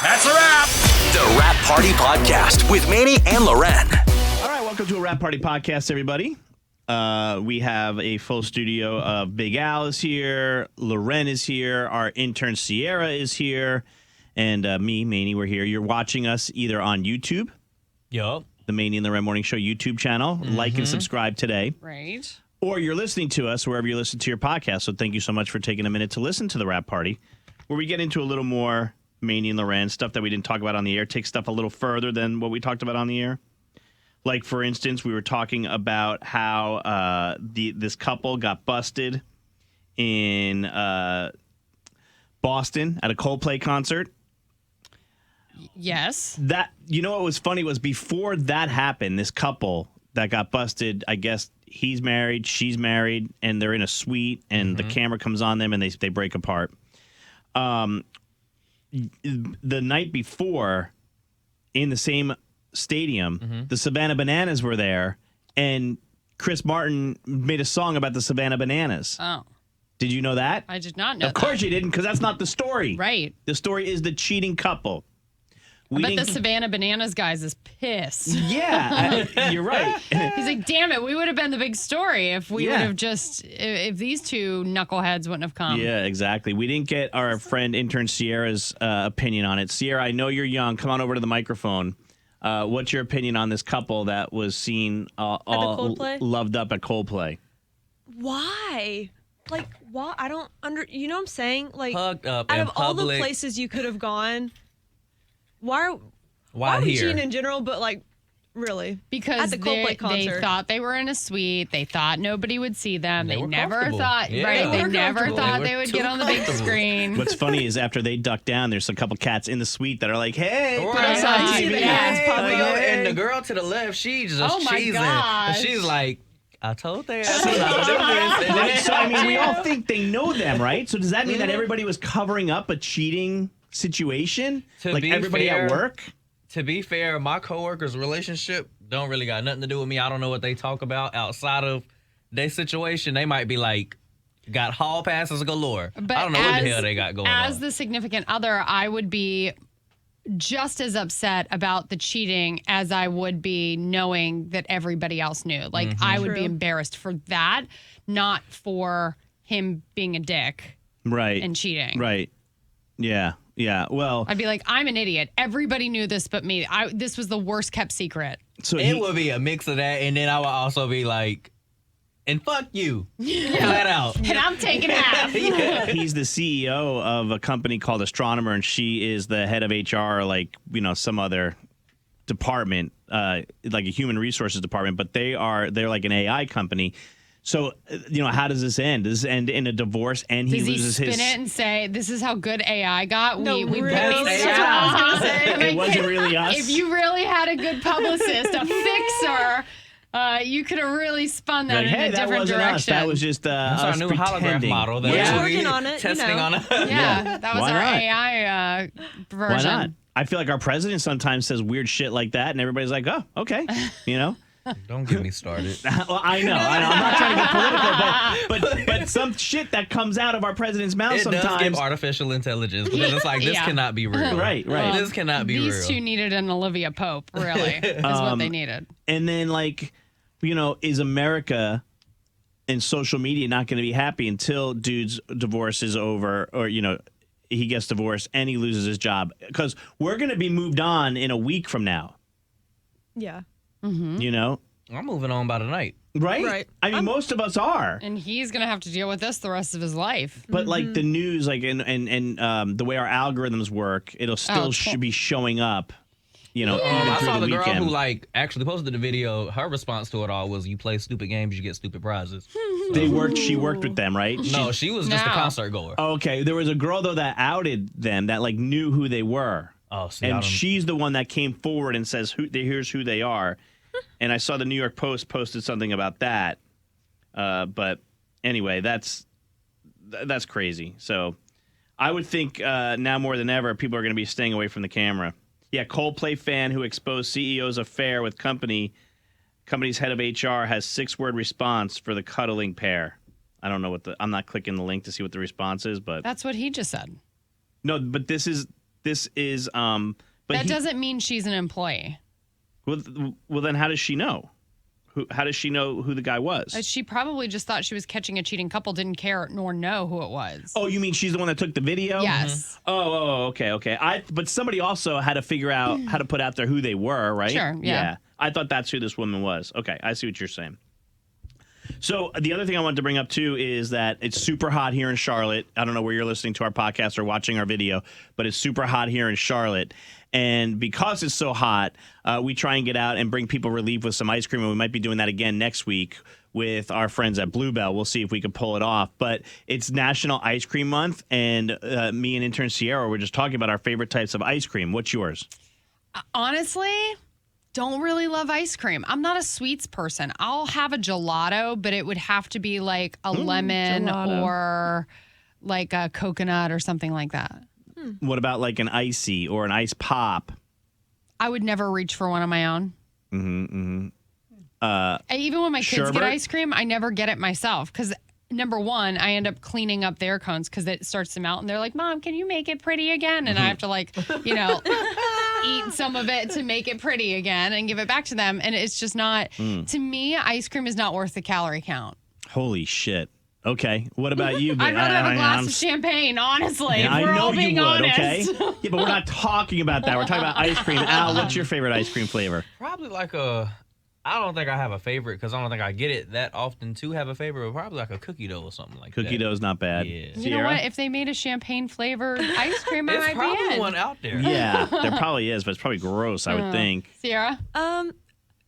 That's a wrap. The Wrap Party Podcast with Maney and Loren. All right, welcome to a Wrap Party Podcast, everybody. We have a full studio of Big Al is here, Loren is here, our intern Sierra is here, and me, Maney, we're here. You're watching us either on YouTube, Yup. the Maney and Loren Morning Show YouTube channel. Like and subscribe today. Right. Or you're listening to us wherever you listen to your podcast. So thank you so much for taking a minute to listen to the Wrap Party, where we get into a little more Maney and Loren stuff that we didn't talk about on the air, take stuff a little further than what we talked about on the air. Like, for instance, we were talking about how this couple got busted in Boston at a Coldplay concert. Yes. That, you know what was funny was before that happened, this couple that got busted, I guess he's married, she's married, and they're in a suite, and the camera comes on them, and they break apart. The night before, in the same stadium, the Savannah Bananas were there, and Chris Martin made a song about the Savannah Bananas. Oh. Did you know that? I did not know Of course you didn't, because that's not the story. Right. The story is the cheating couple. I bet the Savannah Bananas guys is pissed. Yeah, you're right. He's like, damn it, we would have been the big story if we would have just, if these two knuckleheads wouldn't have come. Yeah, exactly. We didn't get our friend intern Sierra's opinion on it. Sierra, I know you're young. Come on over to the microphone. What's your opinion on this couple that was seen all loved up at Coldplay? Why? Like, why? I don't you know what I'm saying? Like, Hugged up out in of all the public. places you could have gone, why Why are we here? cheating in general? But like, really, Because at the Coldplay concert, they thought they were in a suite. They thought nobody would see them. They They were never comfortable. thought, Yeah. right? They They were never comfortable. thought They they were would too get on the big comfortable. screen. What's funny is after they duck down, there's a couple cats in the suite that are like, "Hey, put us Right. on You see TV." the ads pop Hey, up. and the girl to the left, she's just Oh my cheesing. gosh. And she's like, I told they ass not to do this. And Right, then- so I mean, we all think they know them, right? So does that mean that everybody was covering up a cheating situation, To like be everybody fair, at work? To be fair, my coworkers' relationship don't really got nothing to do with me. I don't know what they talk about outside of their situation. They might be like, got hall passes galore. But I don't know what the hell they got going on. As the significant other, I would be just as upset about the cheating as I would be knowing that everybody else knew. Like, I would be True. embarrassed for that, not for him being a dick Right. and cheating. Right. Yeah. Yeah. Well, I'd be like, I'm an idiot. Everybody knew this but me. This was the worst kept secret. so It would be a mix of that, and then I would also be like, and fuck you. Flat out. And I'm taking half. he's the CEO of a company called Astronomer, and she is the head of HR, like, you know, some other department, like a human resources department, but they're like an AI company. So, you know, how does this end? Does this end in a divorce and he Does he loses spin his... it and say, this is how good AI got? No, we really? based That's what I was going to say. It wasn't really us. If you really had a good publicist, a fixer, you could have really spun that Like, in hey, a that different wasn't direction. us. That was just That's our us new hologram pretending. model. That Yeah. We're we working on it, you testing know. on it. yeah, that was Why our not? AI version. Why not? I feel like our president sometimes says weird shit like that, and everybody's like, oh, okay, you know? Don't get me started. Well, I know. I'm not trying to get political, but some shit that comes out of our president's mouth It sometimes. does give artificial intelligence because it's like, this Yeah. cannot be real. Right. This cannot be These real. two needed an Olivia Pope, really, is what they needed. And then, like, you know, is America and social media not going to be happy until dude's divorce is over, or, you know, he gets divorced and he loses his job? Because we're going to be moved on in a week from now, yeah, you know? I'm moving on by the night. Right? Right. I mean, most of us are. And he's going to have to deal with this the rest of his life. But like the news, like and the way our algorithms work, it'll still be showing up, you know, even I through saw the the girl weekend. who like actually posted the video. Her response to it all was, "You play stupid games, you get stupid prizes." She worked with them, right? No, she was just a No. concert goer. Okay, there was a girl though that outed them, that like knew who they were, Oh, see, I and don't- she's the one that came forward and says, "Here's who they are." And I saw the New York Post posted something about that. But anyway, that's crazy. So I would think now more than ever, people are going to be staying away from the camera. Yeah, Coldplay fan who exposed CEO's affair with company's head of HR has 6-word response for the cuddling pair. I don't know I'm not clicking the link to see what the response is, but That's what he just said. no, but this is This is but that doesn't mean she's an employee. Well, then how does she know? How does she know who the guy was? She probably just thought she was catching a cheating couple, didn't care nor know who it was. Oh, you mean she's the one that took the video? Yes. Oh, okay. But somebody also had to figure out how to put out there who they were, right? Sure, yeah. I thought that's who this woman was. Okay, I see what you're saying. So the other thing I wanted to bring up, too, is that it's super hot here in Charlotte. I don't know where you're listening to our podcast or watching our video, but it's super hot here in Charlotte. And because it's so hot, we try and get out and bring people relief with some ice cream. And we might be doing that again next week with our friends at Bluebell. We'll see if we can pull it off. But it's National Ice Cream Month. And me and intern Sierra were just talking about our favorite types of ice cream. What's yours? Honestly, don't really love ice cream. I'm not a sweets person. I'll have a gelato, but it would have to be like a lemon gelato. or like a coconut or something like that. What about like an icy or an ice pop? I would never reach for one on my own. Even when my kids sherbet? get ice cream, I never get it myself because number one, I end up cleaning up their cones because it starts to melt, and they're like, "Mom, can you make it pretty again?" And I have to eat some of it to make it pretty again and give it back to them. And it's just not to me. Ice cream is not worth the calorie count. Holy shit. Okay. What about you? I'd rather have a glass of champagne, honestly. Yeah, if we're all being honest. okay? Yeah, but we're not talking about that. We're talking about ice cream. Al, what's your favorite ice cream flavor? Probably like I don't think I have a favorite because I don't think I get it that often to have a favorite, but probably like a cookie dough or something like that. Cookie dough's not bad. Yeah. You know what? If they made a champagne flavored ice cream, I It's might be probably in. one out there. Yeah, there probably is, but it's probably gross, I would think. Sierra?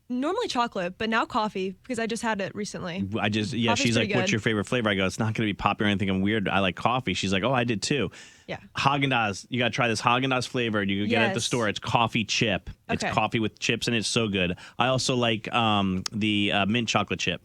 Normally chocolate, but now coffee because I just had it recently. Coffee's pretty she's like, what's good. your favorite flavor? I go, it's not going to be popular or anything. I'm weird. I like coffee. She's like, oh, I did too. Yeah. Haagen-Dazs. You got to try this Haagen-Dazs flavor. You can get it at the Yes. store. It's coffee chip. It's Okay. coffee with chips, and it's so good. I also like the mint chocolate chip.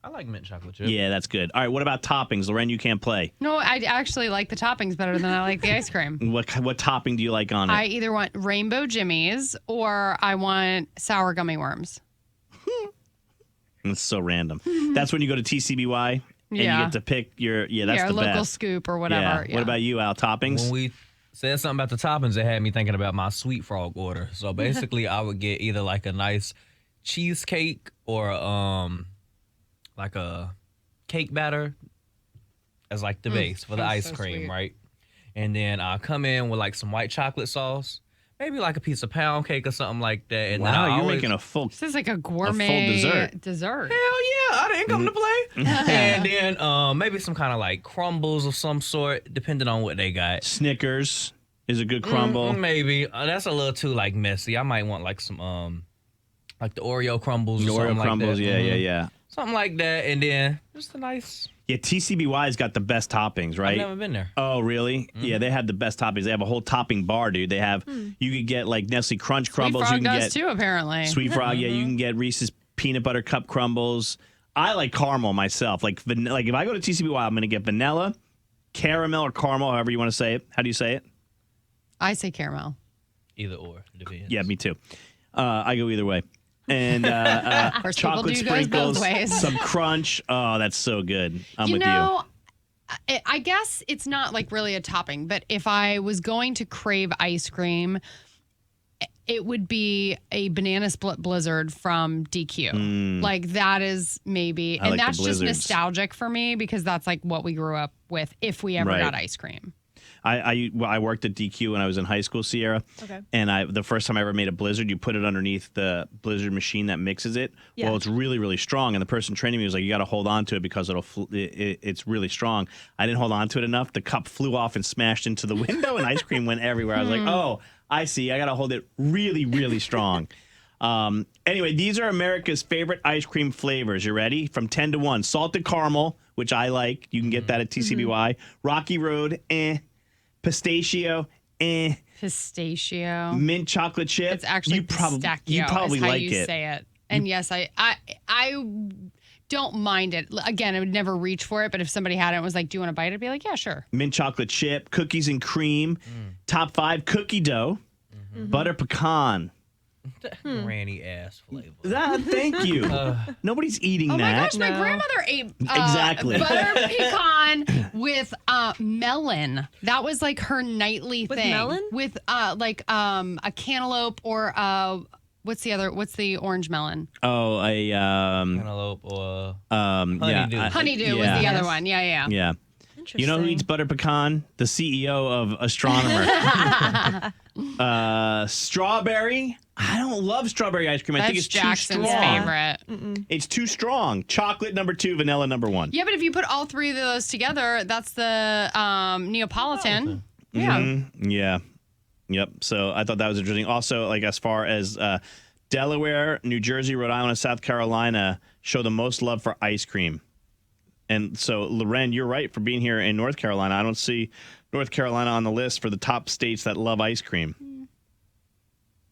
I like mint chocolate chip. Yeah, that's good. All right, what about toppings? Loren, you can't play. No, I actually like the toppings better than I like the ice cream. What topping do you like on it? I either want rainbow jimmies or I want sour gummy worms. It's so random. That's when you go to TCBY and Yeah. you get to pick your that's the local best. scoop or whatever. Yeah. What about you, Al? Toppings? When we said something about the toppings, it had me thinking about my sweet frog order. So basically, I would get either like a nice cheesecake or like a cake batter as like the base for the sounds ice so cream, sweet. right? And then I'll come in with like some white chocolate sauce, maybe like a piece of pound cake or something like that. And then Wow, I you're always, making a full. This is like a gourmet dessert. Hell yeah, I didn't come to play. And then maybe some kind of like crumbles of some sort, depending on what they got. Snickers is a good crumble. Maybe that's a little too like messy. I might want like some like the Oreo crumbles The or something Oreo crumbles, like that. yeah. Something like that, and then just a nice. Yeah, TCBY's got the best toppings, right? I've never been there. Oh, really? Yeah, they have the best toppings. They have a whole topping bar, dude. They have you could get like Nestle Crunch Sweet crumbles. Frog You can does get too, apparently. Sweet Frog. Yeah, you can get Reese's peanut butter cup crumbles. I like caramel myself. Like if I go to TCBY, I'm gonna get vanilla, caramel, or caramel, however you want to say it. How do you say it? I say caramel. Either or, depends. Yeah, me too. I go either way. And course, chocolate people do goes both sprinkles, ways. some crunch. Oh, that's so good. I'm with I guess it's not like really a topping, but if I was going to crave ice cream, it would be a banana split blizzard from DQ. Like that is maybe, I and like the that's just blizzards. nostalgic for me because that's like what we grew up with if we ever Right. got ice cream. I worked at DQ when I was in high school, Sierra. Okay. And the first time I ever made a blizzard, you put it underneath the blizzard machine that mixes it. Yeah. Well, it's really, really strong. And the person training me was like, you got to hold on to it because it's really strong. I didn't hold on to it enough. The cup flew off and smashed into the window and ice cream went everywhere. I was like, oh, I see. I got to hold it really, really strong. Anyway, these are America's favorite ice cream flavors. You ready? From 10 to 1. Salted caramel, which I like. You can get that at TCBY. Rocky Road, Pistachio, Pistachio. Mint chocolate chip. It's actually pistachio. You probably is how like you it. say it. And yes, I don't mind it. Again, I would never reach for it, but if somebody had it and was like, "Do you want to bite it?" I'd be like, "Yeah, sure." Mint chocolate chip, cookies and cream. Top 5, cookie dough, butter pecan. Granny ass flavor. Thank you. Nobody's eating Oh my that. gosh, my grandmother ate Exactly. butter pecan with melon. That was like her nightly With thing. melon? With a cantaloupe or what's the orange melon? Oh, a Cantaloupe or honeydew. Honeydew was the other one. Yeah. Yeah. Interesting. You know who eats butter pecan? The CEO of Astronomer. Strawberry. I don't love strawberry ice cream. I think That's it's Jackson's too strong. favorite. It's too strong. Chocolate number 2, vanilla number 1. Yeah, but if you put all three of those together, that's the Neapolitan. Yeah. Mm-hmm. Yeah. Yep. So I thought that was interesting. Also, like as far as Delaware, New Jersey, Rhode Island, and South Carolina show the most love for ice cream. And so, Loren, you're right for being here in North Carolina. I don't see North Carolina on the list for the top states that love ice cream.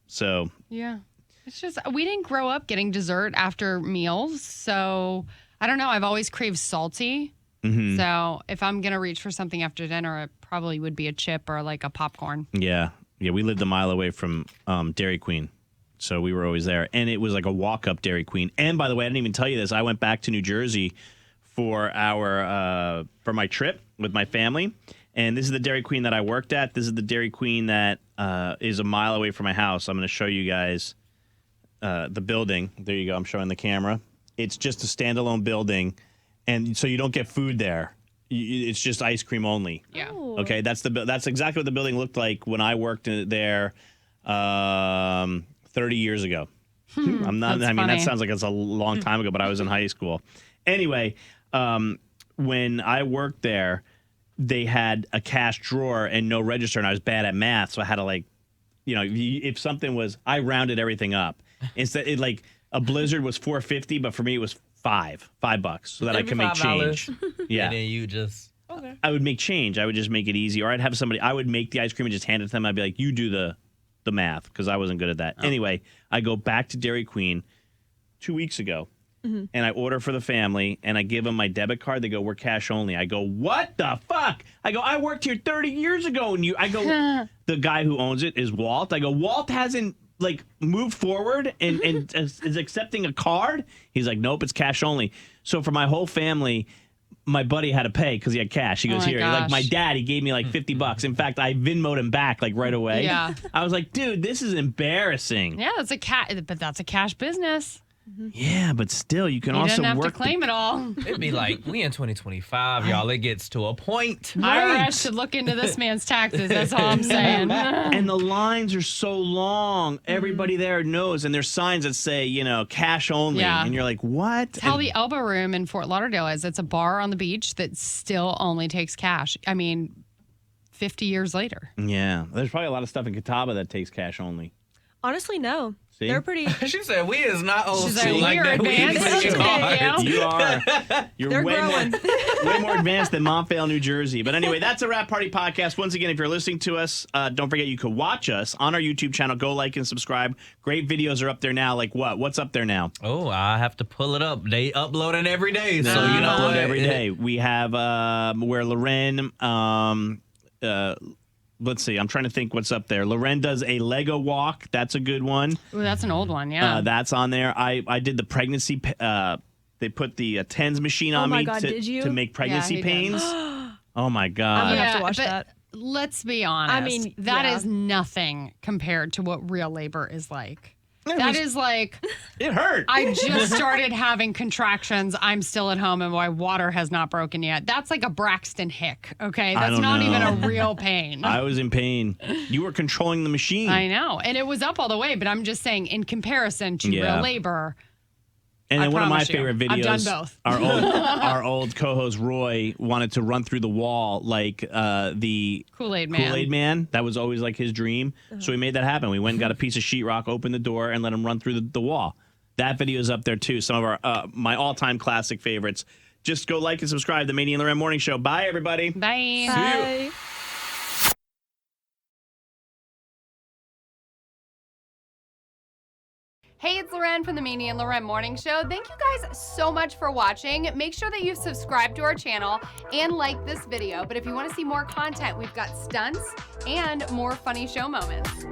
So, Yeah. It's just, we didn't grow up getting dessert after meals. So I don't know. I've always craved salty. mhm. So if I'm going to reach for something after dinner, it probably would be a chip or like a popcorn. Yeah. We lived a mile away from Dairy Queen. So we were always there. And it was like a walk-up Dairy Queen. And by the way, I didn't even tell you this. I went back to New Jersey for my trip with my family. And this is the Dairy Queen that I worked at. This is the Dairy Queen that is a mile away from my house. I'm going to show you guys the building. There you go. I'm showing the camera. It's just a standalone building. And so you don't get food there. It's just ice cream only. Yeah. Oh. Okay, that's exactly what the building looked like when I worked there 30 years ago. I'm not. That's I mean, funny. that sounds like it's a long time ago, but I was in high school. Anyway, when I worked there, they had a cash drawer and no register, and I was bad at math, so I had to if something was, I rounded everything up. Instead, a Blizzard was $4.50, but for me it was $5 so that I could make change. Yeah. And then you just okay. I would make change. I would just make it easy. Or I'd have somebody, I would make the ice cream and just hand it to them. I'd be like, you do the math, because I wasn't good at that. Anyway, I go back to Dairy Queen 2 weeks ago, and I order for the family, and I give them my debit card. They go, we're cash only. I go, what the fuck? I go, I worked here 30 years ago. And I go, the guy who owns it is Walt. I go, Walt hasn't moved forward and is accepting a card? He's like, nope, it's cash only. So for my whole family, my buddy had to pay because he had cash. He goes, my here. gosh. Like, my dad, he gave me like $50. In fact, I Venmo'd him back right away. Yeah. I was like, dude, this is embarrassing. Yeah, that's a cash business. Yeah, but still, you can You also didn't have work to claim it all. it'd be like we in 2025, y'all. It gets to a point. IRS should look into this man's taxes. That's all I'm saying. And the lines are so long. Everybody there knows, and there's signs that say, cash only. Yeah. And you're like, what? That's how the Elbow Room in Fort Lauderdale is. It's a bar on the beach that still only takes cash. I mean, 50 years later. Yeah, there's probably a lot of stuff in Catawba that takes cash only. Honestly, no. See? They're pretty. She said we is not old She's school like, like we're that. We advanced. play cards. Yeah. You are. You're They're way growing. way more advanced than Montvale, New Jersey. But anyway, that's a Wrap Party podcast. Once again, if you're listening to us, don't forget you can watch us on our YouTube channel. Go like and subscribe. Great videos are up there now. Like what? What's up there now? Oh, I have to pull it up. They uploading every day, so We you know upload what? every day. We have where Loren. Let's see. I'm trying to think what's up there. Loren does a Lego walk. That's a good one. Ooh, that's an old one, yeah. That's on there. I did the pregnancy. They put the TENS machine on my me God, did you? to make pregnancy he did. pains. Oh my I'm God. gonna have to watch but that. Let's be honest. I mean, that yeah. is nothing compared to what real labor is like. It That was- is like, It hurt. I just started having contractions. I'm still at home and my water has not broken yet. That's like a Braxton Hick, okay? I That's don't not know. even a real pain. I was in pain. You were controlling the machine. I know. And it was up all the way, but I'm just saying in comparison to Yeah. real labor, And then I one of my promise you, favorite I've done videos, both. our old co-host Roy wanted to run through the wall like the Kool-Aid Man. Kool-Aid Man. That was always like his dream. So we made that happen. We went and got a piece of sheetrock, opened the door, and let him run through the wall. That video is up there too. Some of our my all-time classic favorites. Just go like and subscribe to the Maney and Loren Morning Show. Bye, everybody. Bye. Bye. Hey, it's Loren from the Maney and Loren Morning Show. Thank you guys so much for watching. Make sure that you've subscribed to our channel and like this video. But if you want to see more content, we've got stunts and more funny show moments.